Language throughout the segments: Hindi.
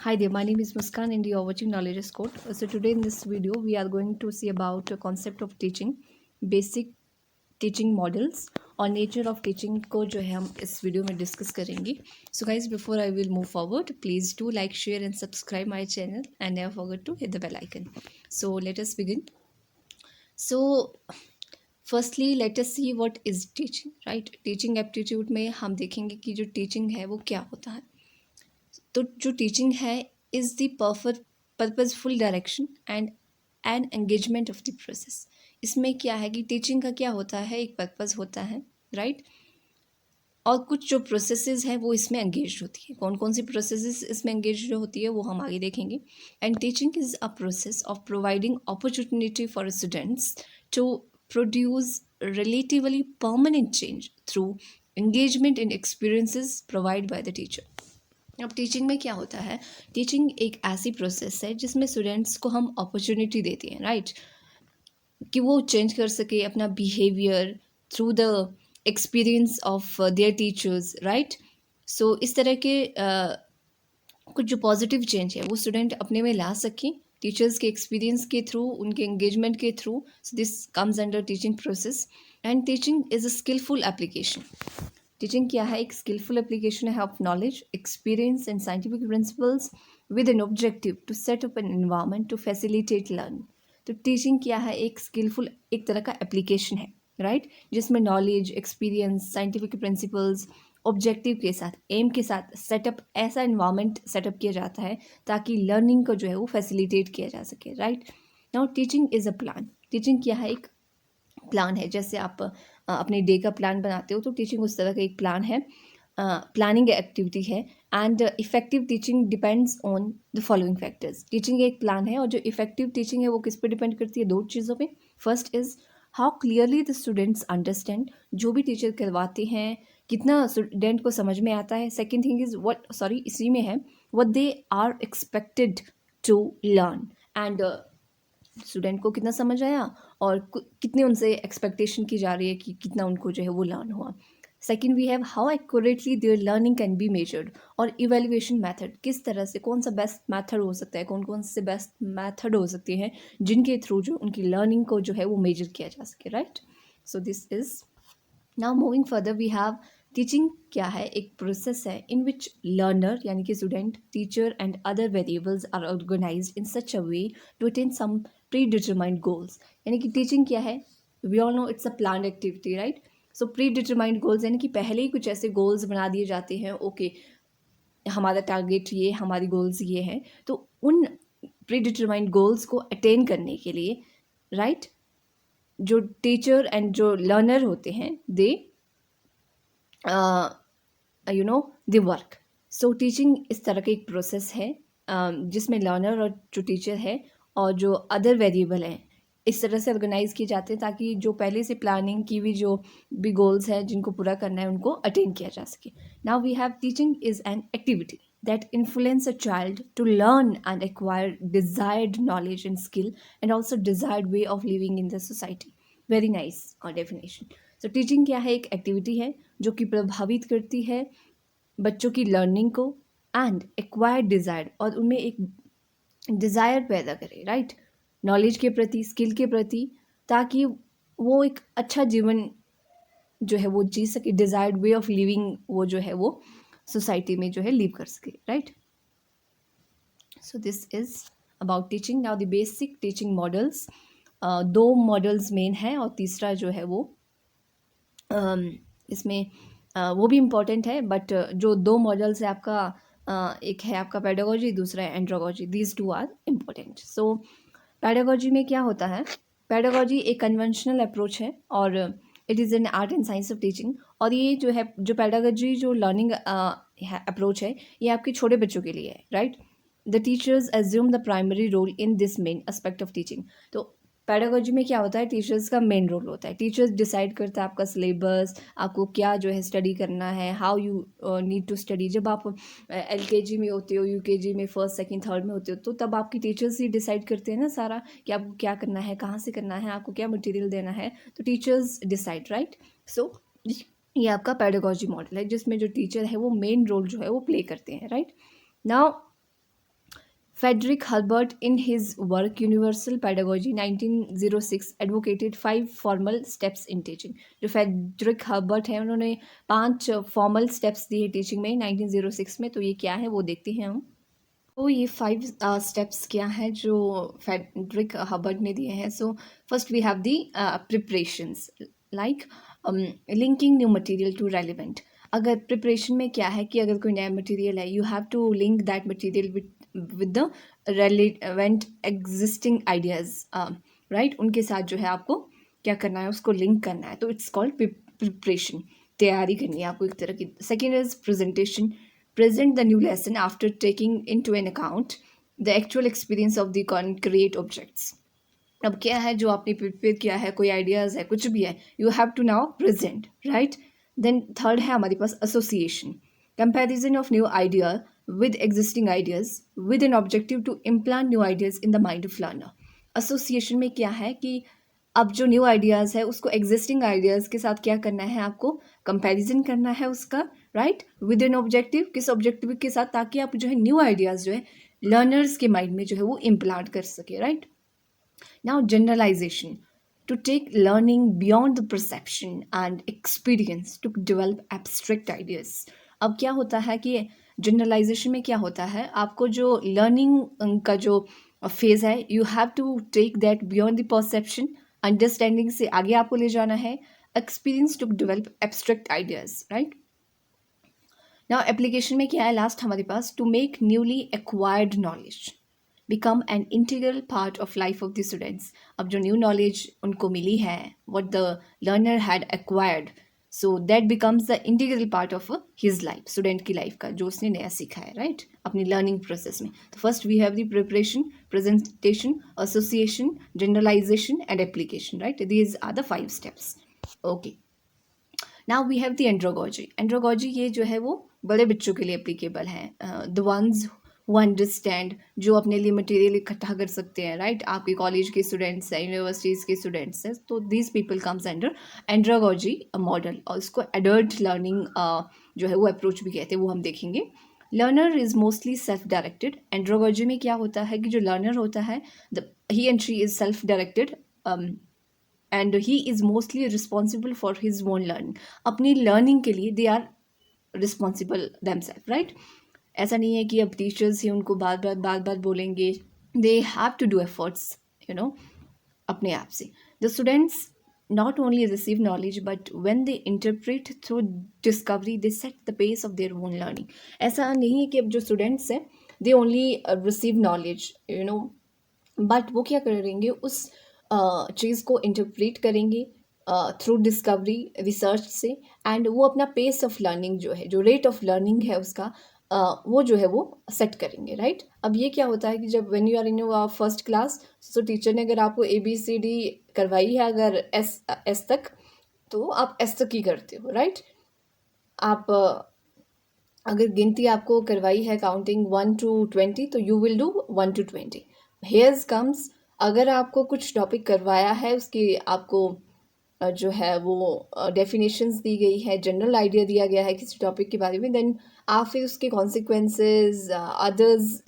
Hi there, my name is Muskan and you are watching Knowledge is Code. So today in this video we are going to see about a concept of teaching, basic teaching models और nature of teaching को जो है हम इस वीडियो में डिस्कस करेंगे. So guys, before I will move forward, please do like, share and subscribe my channel and never forget to hit the bell icon. So let us begin. So firstly let us see what is teaching, right? Teaching aptitude में हम देखेंगे कि जो teaching है वो क्या होता है. तो जो टीचिंग है is the perfect purposeful direction and an engagement of the process. इसमें क्या है कि टीचिंग का क्या होता है, एक पर्पस होता है, राइट? और कुछ जो प्रोसेसेस हैं वो इसमें एंगेज होती है. कौन कौन सी प्रोसेसेस इसमें एंगेज होती है वो हम आगे देखेंगे. And teaching is a process of providing opportunity for students to produce relatively permanent change through engagement in experiences provided by the teacher. अब टीचिंग में क्या होता है, टीचिंग एक ऐसी प्रोसेस है जिसमें स्टूडेंट्स को हम अपॉर्चुनिटी देते हैं, राइट, कि वो चेंज कर सके अपना behaviour through the experience of their teachers, right. So इस तरह के कुछ जो पॉजिटिव चेंज है वो स्टूडेंट अपने में ला सकें टीचर्स के एक्सपीरियंस के थ्रू, उनके एंगेजमेंट के through. So this comes under teaching process. And teaching is a skillful application. Teaching क्या है, एक स्किलफुल एप्लीकेशन है of knowledge, experience and scientific principles with an objective to set up an environment to facilitate learning. तो टीचिंग क्या है, एक स्किलफुल एक तरह का एप्लीकेशन है, राइट, जिसमें knowledge, experience, scientific principles, objective के साथ, एम के साथ सेटअप, ऐसा एनवायरनमेंट सेटअप किया जाता है ताकि लर्निंग को जो है वो फैसिलिटेट किया जा सके, right. Now teaching is a plan. Teaching क्या है, एक प्लान है. जैसे आप अपने डे का प्लान बनाते हो तो टीचिंग उस तरह का एक प्लान है, प्लानिंग एक्टिविटी है. And effective teaching depends on the following factors. Teaching एक प्लान है और जो इफेक्टिव टीचिंग है वो किस पे डिपेंड करती है, दो चीज़ों पे. First is how clearly the students understand. जो भी टीचर करवाते हैं कितना स्टूडेंट को समझ में आता है. Second thing is what, sorry इसी में है, what they are expected to learn. And student को कितना समझ आया और कितने उनसे एक्सपेक्टेशन की जा रही है कि कितना उनको जो है वो लर्न हुआ. Second we have how accurately their learning can be measured. और इवेल्युएशन मेथड, किस तरह से, कौन सा बेस्ट मेथड हो सकता है, कौन कौन से बेस्ट मेथड हो सकते हैं जिनके थ्रू जो उनकी लर्निंग को जो है वो मेजर किया जा सके, right. So this is. Now moving further we have teaching क्या है, एक प्रोसेस है इन विच लर्नर यानी कि student, teacher and other variables are organised in such a way to attain some predetermined goals. यानी कि टीचिंग क्या है, we all know it's a plan activity, right. So predetermined goals यानी कि पहले ही कुछ ऐसे गोल्स बना दिए जाते हैं, ओके हमारा टारगेट ये, हमारी गोल्स ये हैं. तो उन प्री डिटरमाइंड गोल्स को अटेन करने के लिए, राइट, जो टीचर एंड जो लर्नर होते हैं दे द वर्क. सो टीचिंग इस तरह का एक प्रोसेस है जिसमें लर्नर और जो टीचर है और जो अदर वेरिएबल हैं इस तरह से ऑर्गेनाइज किए जाते हैं ताकि जो पहले से प्लानिंग की हुई जो भी गोल्स हैं जिनको पूरा करना है उनको अटेन किया जा सके. Now we have teaching is an activity that influence a child to learn and acquire desired knowledge and skill and also desired way of living in the society. Very nice definition. So teaching क्या है, एक एक्टिविटी है जो कि प्रभावित करती है बच्चों की लर्निंग को एंड एक्वायर्ड डिज़ायर, और उनमें एक डिज़ायर पैदा करे, राइट, नॉलेज के प्रति, स्किल के प्रति, ताकि वो एक अच्छा जीवन जो है वो जी सके, डिज़ायर्ड वे ऑफ लिविंग वो जो है वो सोसाइटी में जो है लिव कर सके, right. So this is about teaching. Now the basic teaching models, दो मॉडल्स मेन है और तीसरा जो है वो इसमें वो भी इम्पॉर्टेंट है, बट जो दो मॉडल्स है आपका, एक है आपका पेडागोजी, दूसरा है andragogy. These two are important. So pedagogy में क्या होता है, पेडागोजी एक कन्वेंशनल अप्रोच है और it is an art and science of teaching. और ये जो है, जो पेडागोजी जो लर्निंग अप्रोच है ये आपके छोटे बच्चों के लिए है, right. The teachers assume the primary role in this main aspect of teaching. तो पेडागोजी में क्या होता है, टीचर्स का मेन रोल होता है. टीचर्स डिसाइड करता है आपका सिलेबस, आपको क्या जो है स्टडी करना है, how you need to study. जब आप LKG में होते हो, UKG में फर्स्ट सेकंड थर्ड में होते हो, तो तब आपकी टीचर्स ही डिसाइड करते हैं ना सारा कि आपको क्या करना है, कहाँ से करना है, आपको क्या मटेरियल देना है. तो टीचर्स डिसाइड, राइट. सो ये आपका पेडागोजी मॉडल है जिसमें जो टीचर है वो मेन रोल जो है वो प्ले करते हैं, right. Now Frederick Herbert, in his work Universal Pedagogy 1906, advocated 5 formal steps in teaching. जो फेडरिक हर्बर्ट है उन्होंने 5 फॉर्मल स्टेप्स दिए टीचिंग में 1906 में. तो ये क्या है वो देखते हैं हम. तो ये 5 स्टेप्स क्या है जो फेडरिक हर्बर्ट ने दिए हैं. So first we have the preparations like linking new material to relevant. अगर प्रिपरेशन में क्या है कि अगर कोई नया मटेरियल है, you have to link that material with the relevant existing ideas, right. उनके साथ जो है आपको क्या करना है, उसको लिंक करना है. तो इट्स कॉल्ड प्रिपरेशन. तैयारी करनी है आपको एक तरह की. Second is presentation. Present the new lesson after taking into an account the actual experience of the concrete objects. अब क्या है जो आपने प्रिपेयर किया है, कोई आइडियाज़ है, कुछ भी है, you have to now present, right. Then third है हमारे पास association. Comparison of new idea with existing ideas with an objective to implant new ideas in the mind of learner. Association में क्या है कि अब जो न्यू आइडियाज़ है उसको एग्जिस्टिंग आइडियाज़ के साथ क्या करना है, आपको कंपैरिजन करना है उसका, राइट, विद एन ऑब्जेक्टिव. किस ऑब्जेक्टिव के साथ, ताकि आप जो है न्यू आइडियाज़ जो है लर्नर्स के माइंड में जो है वो इम्प्लांट कर सके, right. Now generalisation. To take learning beyond the perception and experience to develop abstract ideas. अब क्या होता है कि जनरलाइजेशन में क्या होता है, आपको जो लर्निंग का जो फेज़ है, you have to take that beyond the perception. Understanding से आगे आपको ले जाना है. Experience to develop abstract ideas, right. Now application में क्या है लास्ट हमारे पास, to make newly acquired knowledge become an integral part of life of the students. अब जो न्यू नॉलेज उनको मिली है, what the learner had acquired, so that becomes the integral part of his life. Student की लाइफ का जो उसने नया सीखा है, राइट, अपनी लर्निंग प्रोसेस में. तो first we have the preparation, presentation, association, generalisation and application, right. These are the 5 steps. Okay, now we have the andragogy. Andragogy ये जो है वो बड़े बच्चों के लिए एप्लीकेबल है. द वंस हु अंडरस्टैंड, जो अपने लिए मटेरियल इकट्ठा कर सकते हैं, राइट. आपके कॉलेज के स्टूडेंट्स हैं, यूनिवर्सिटीज़ के स्टूडेंट्स हैं, तो these people comes under andragogy model. और उसको एडल्ट लर्निंग जो है वो अप्रोच भी कहते हैं, वो हम देखेंगे. Learner is mostly self directed. Andragogy में क्या होता है कि जो लर्नर होता है, he and she is self directed and he is mostly responsible for his own learning. अपनी लर्निंग के लिए they are responsible themselves, right. ऐसा नहीं है कि अब टीचर्स ही उनको बार बार बोलेंगे. They have to do efforts, you know, अपने आप से. The students not only receive knowledge but when they interpret through discovery they set the pace of their own learning. ऐसा नहीं है कि अब जो स्टूडेंट्स हैं they only receive knowledge, you know, but वो क्या करेंगे, उस चीज़ को इंटरप्रेट करेंगे थ्रू डिस्कवरी, रिसर्च से. एंड वो अपना पेस ऑफ लर्निंग जो है, जो रेट ऑफ लर्निंग है उसका, वो जो है वो सेट करेंगे, राइट. अब ये क्या होता है कि जब when you are in your first class, तो टीचर ने अगर आपको ABCD करवाई है अगर एस तक, तो आप एस तक ही करते हो, राइट. आप अगर गिनती आपको करवाई है काउंटिंग 1 to 20, तो you will do 1 to 20. Hairs comes, अगर आपको कुछ टॉपिक करवाया है, उसकी आपको जो है वो डेफिनेशंस दी गई है, जनरल आइडिया दिया गया है किसी टॉपिक के बारे में, देन आप फिर उसके कॉन्सिक्वेंसेस, अदर्स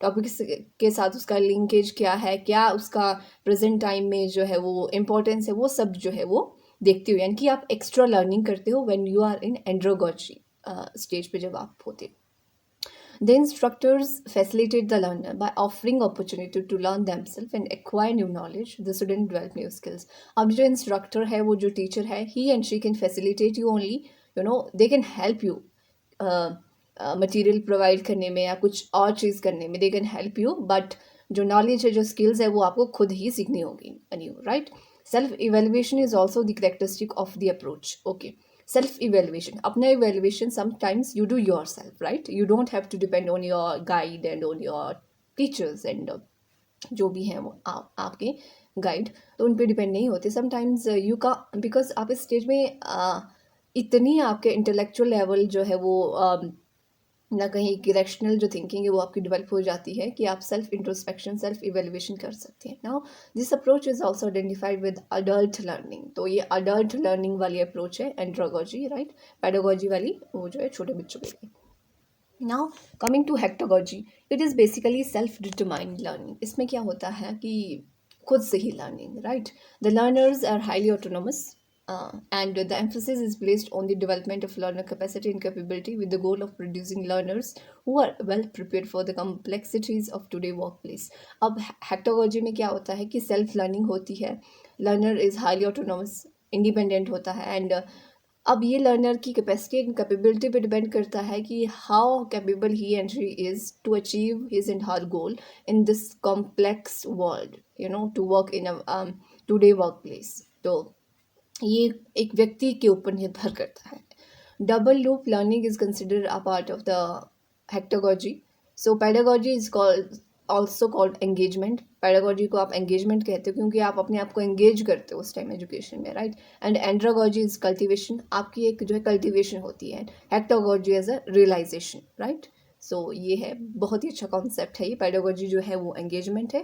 टॉपिक्स के साथ उसका लिंकेज क्या है, क्या उसका प्रेजेंट टाइम में जो है वो इम्पोर्टेंस है, वो सब जो है वो देखते हो. यानी कि आप एक्स्ट्रा लर्निंग करते हो when you are in andragogy stage पे जब आप होते हो. The instructors facilitate the learner by offering opportunity to learn themselves and acquire new knowledge. The student develop new skills. अब जो instructor है, वो जो teacher है, he and she can facilitate you only, you know, they can help you material provide करने में या कुछ और चीज़ करने में, they can help you, but जो knowledge है, जो skills है, वो आपको खुद ही सीखनी होगी anew, right? Self evaluation is also the characteristic of the approach. Okay. Self evaluation, अपना evaluation sometimes you do yourself, right? You don't have to depend on your guide and on your teachers and जो भी हैं वो आपके गाइड, तो उन पे डिपेंड नहीं होते. समटाइम्स यू का, बिकॉज आप इस स्टेज में इतनी आपके इंटेलेक्चुअल लेवल जो है वो ना कहीं की रैशनल जो थिंकिंग है वो आपकी डेवलप हो जाती है कि आप सेल्फ इंट्रोस्पेक्शन, सेल्फ इवेल्युएशन कर सकते हैं. Now this approach is also identified with adult learning. तो ये अडल्ट लर्निंग वाली अप्रोच है एंड्रोगॉजी, राइट. पेडागॉजी वाली वो जो है छोटे बच्चों के लिए. Now coming to heutagogy, it is basically self determined learning. इसमें क्या होता है कि खुद से ही learning, right. The learners are highly autonomous and the emphasis is placed on the development of learner capacity and capability with the goal of producing learners who are well prepared for the complexities of today workplace. अब हेक्टोगॉजी में क्या होता है कि सेल्फ लर्निंग होती है, learner is highly autonomous, independent होता है, एंड अब ये लर्नर की कैपेसिटी एंड कैपेबिलिटी पे डिपेंड करता है कि how capable he and she is to achieve his and her goal in this complex world, you know, to work in a today workplace. तो ये एक व्यक्ति के ऊपर निर्भर करता है. Double loop learning is considered a part of the heutagogy. So pedagogy is called also called engagement. Pedagogy को आप एंगेजमेंट कहते हो क्योंकि आप अपने आप को एंगेज करते हो उस टाइम एजुकेशन में, राइट. एंड एंड्रागॉजी इज कल्टिवेशन, आपकी एक जो है कल्टिवेशन होती है. हेक्टोगॉजी एज अ रियलाइजेशन, राइट. सो ये है, बहुत ही अच्छा कॉन्सेप्ट है ये. पेडागॉजी जो है वो एंगेजमेंट है.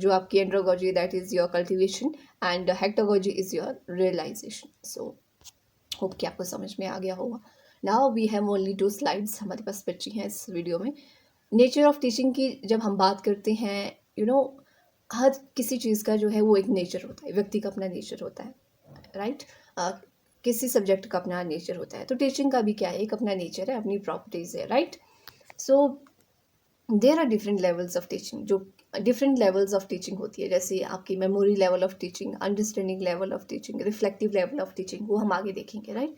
जो आपकी andragogy that is your cultivation and heutagogy is your realisation. So hope कि आपको समझ में आ गया होगा. Now we have only 2 slides हमारे पास बची हैं इस वीडियो में. नेचर ऑफ टीचिंग की जब हम बात करते हैं, यू नो, हर किसी चीज़ का जो है वो एक नेचर होता है, व्यक्ति का अपना नेचर होता है, राइट. किसी सब्जेक्ट का अपना नेचर होता है, तो टीचिंग का भी क्या है, एक अपना नेचर है, अपनी प्रॉपर्टीज़ है, right. So there are different levels of teaching, जो डिफरेंट लेवल्स ऑफ टीचिंग होती है, जैसे आपकी memory level of teaching, understanding level of teaching, reflective level of teaching, वो हम आगे देखेंगे, राइट.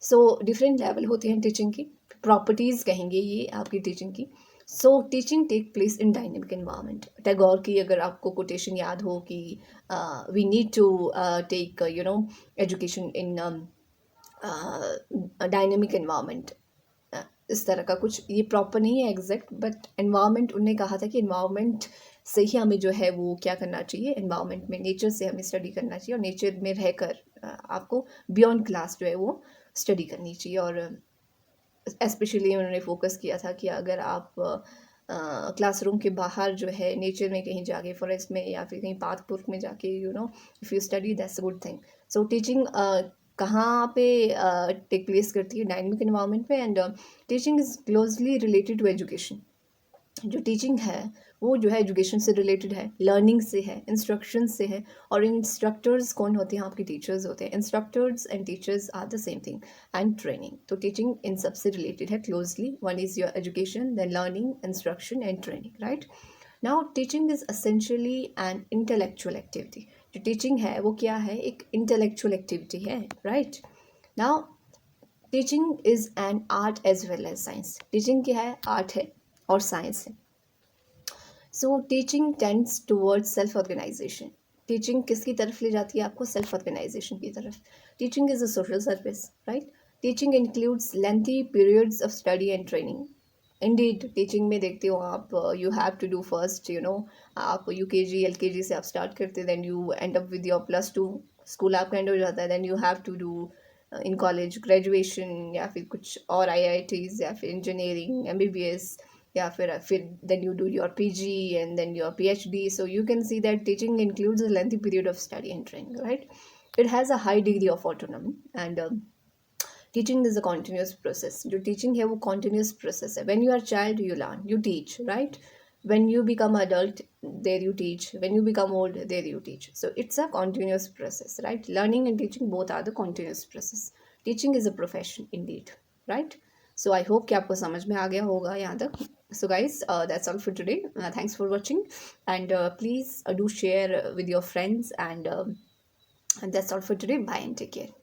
सो डिफरेंट लेवल होते हैं टीचिंग की, प्रॉपर्टीज़ कहेंगे ये आपकी टीचिंग की. So teaching take place in dynamic environment. Tagore की अगर आपको कोटेशन याद हो कि we need to take you know education in dynamic environment, इस तरह का कुछ, ये प्रॉपर नहीं है एग्जैक्ट, बट एनवायरनमेंट उन्होंने कहा था कि एनवायरनमेंट से ही हमें जो है वो क्या करना चाहिए, एनवायरनमेंट में नेचर से हमें स्टडी करना चाहिए, और नेचर में रहकर आपको बियॉन्ड क्लास जो है वो स्टडी करनी चाहिए. और स्पेशली उन्होंने फोकस किया था कि अगर आप क्लासरूम के बाहर जो है नेचर में कहीं जाके, फॉरेस्ट में या फिर कहीं पार्क पुर्क में जाके, you know, if you study that's a good thing. So teaching कहाँ पे टेक प्लेस करती है, डायनेमिक एनवायरनमेंट में. And teaching is closely related to education. जो टीचिंग है वो जो है एजुकेशन से रिलेटेड है, लर्निंग से है, इंस्ट्रक्शन से है. और इंस्ट्रक्टर्स कौन होते हैं, आपके टीचर्स होते हैं. Instructors and teachers are the same thing. And training, तो टीचिंग इन सबसे रिलेटेड है closely. One is your education, then learning, instruction and training, right. Now teaching is essentially an intellectual activity. जो टीचिंग है वो क्या है, एक इंटेलेक्चुअल एक्टिविटी है, right. Now teaching is an art as well as science. Teaching क्या है, आर्ट है और साइंस है. So teaching tends towards self organisation. Teaching किसकी तरफ ले जाती है आपको, सेल्फ ऑर्गेनाइजेशन की तरफ. Teaching is a social service, right. Teaching includes lengthy periods of study and training. Indeed teaching में देखते हो आप, you have to do first, you know, आप UKG LKG से आप स्टार्ट करते, then you end up with your +2, school आपका एंड हो जाता है, then you have to do in college graduation, या फिर कुछ और IITs, या फिर इंजीनियरिंग, MBBS, या फिर then you do your PG and then your PhD. So you can see that teaching includes a lengthy period of study and training, right. It has a high degree of autonomy, and teaching is a continuous process. जो teaching है वो continuous process है. When you are a child you learn, you teach, right. When you become adult, there you teach. When you become old, there you teach. So it's a continuous process, right. Learning and teaching both are the continuous process. Teaching is a profession indeed, right. So I hope कि आपको समझ में आ गया होगा यहाँ तक. So guys, that's all for today. Thanks for watching, and please do share with your friends, and that's all for today. Bye and take care.